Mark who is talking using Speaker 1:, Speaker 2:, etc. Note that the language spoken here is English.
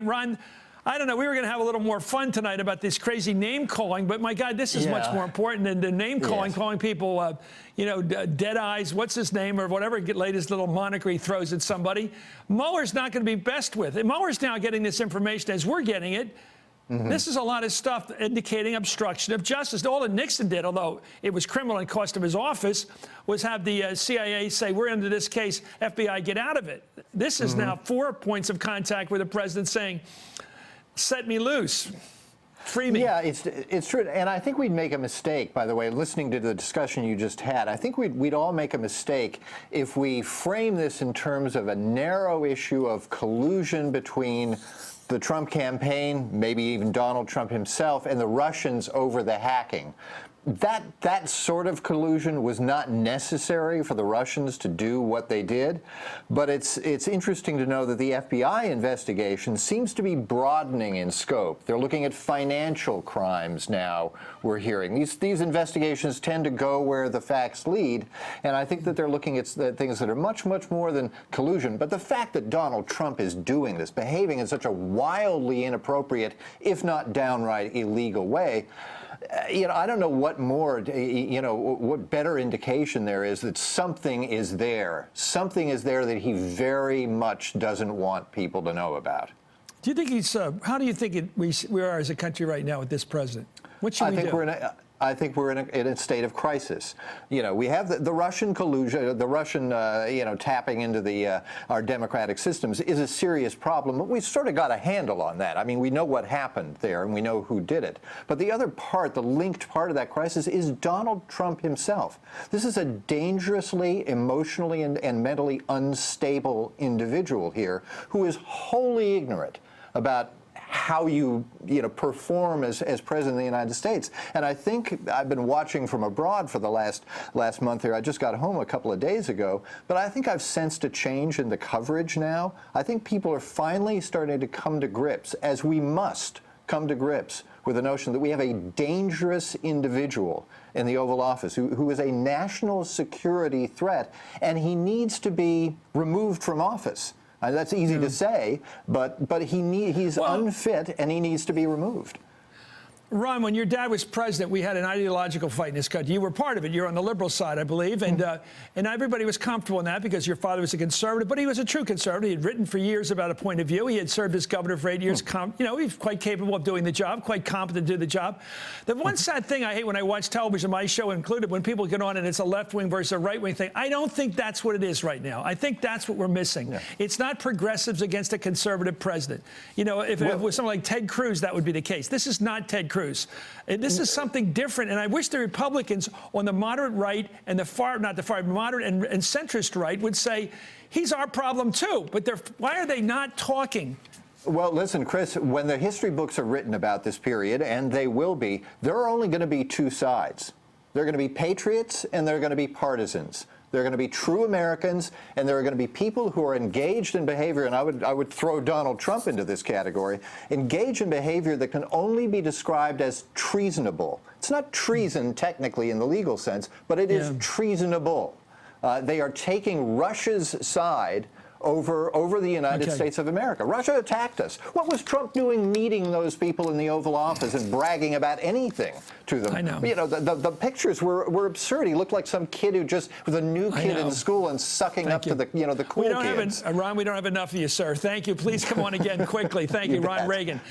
Speaker 1: Ron, I don't know. We were going to have a little more fun tonight about this crazy name calling, but my God, this is much more important than the name calling, calling people, dead eyes, what's his name, or whatever latest little moniker he throws at somebody. Mueller's not going to be best with it. Mueller's now getting this information as we're getting it. This is a lot of stuff indicating obstruction of justice. All that Nixon did, although it was criminal and cost him his office, was have the CIA say, we're into this case, FBI, get out of it. This is now 4 points of contact with the president saying, set me loose. Free me.
Speaker 2: Yeah, it's true. And I think we'd make a mistake, by the way, listening to the discussion you just had. I think we'd all make a mistake if we frame this in terms of a narrow issue of collusion between the Trump campaign, maybe even Donald Trump himself, and the Russians over the hacking. That sort of collusion was not necessary for the Russians to do what they did, but it's interesting to know that the FBI investigation seems to be broadening in scope. They're looking at financial crimes now, we're hearing. These investigations tend to go where the facts lead, and I think that they're looking at things that are much, much more than collusion. But the fact that Donald Trump is doing this, behaving in such a wildly inappropriate, if not downright illegal way, I don't know what more, what better indication there is that something is there. Something is there that he very much doesn't want people to know about.
Speaker 1: Do you think he's, how do you think we are as a country right now with this president? What should we do?
Speaker 2: I think we're in a state of crisis. We have the Russian collusion, the Russian, tapping into our democratic systems is a serious problem, but we've sort of got a handle on that. I mean, we know what happened there, and we know who did it. But the other part, the linked part of that crisis, is Donald Trump himself. This is a dangerously, emotionally, and mentally unstable individual here who is wholly ignorant about how you perform as president of the United States. And I think I've been watching from abroad for the last month here. I just got home a couple of days ago, but I think I've sensed a change in the coverage now. I think people are finally starting to come to grips, as we must come to grips, with the notion that we have a dangerous individual in the Oval Office who is a national security threat, and he needs to be removed from office. That's easy to say, but he's unfit and he needs to be removed.
Speaker 1: Ron, when your dad was president, we had an ideological fight in this country. You were part of it. You're on the liberal side, I believe, and everybody was comfortable in that because your father was a conservative, but he was a true conservative. He had written for years about a point of view. He had served as governor for 8 years. He's quite capable of doing the job, quite competent to do the job. The one sad thing I hate when I watch television, my show included, when people get on and it's a left-wing versus a right-wing thing, I don't think that's what it is right now. I think that's what we're missing. Yeah. It's not progressives against a conservative president. If it was someone like Ted Cruz, that would be the case. This is not Ted Cruz. This is something different, and I wish the Republicans on the moderate right and the moderate and centrist right would say, he's our problem too, but why are they not talking?
Speaker 2: Well, listen, Chris, when the history books are written about this period, and they will be, there are only going to be two sides. There are going to be patriots and there are going to be partisans. There are going to be true Americans, and there are going to be people who are engaged in behavior, and I would throw Donald Trump into this category, engaged in behavior that can only be described as treasonable. It's not treason technically in the legal sense, but it is treasonable. They are taking Russia's side over the United States of America. Russia attacked us. What was Trump doing meeting those people in the Oval Office and bragging about anything to them?
Speaker 1: I know.
Speaker 2: The pictures were absurd. He looked like some kid who just was a new kid in school and sucking up to the cool kids.
Speaker 1: Ron, we don't have enough of you, sir. Thank you. Please come on again quickly. Thank you, Ron Reagan.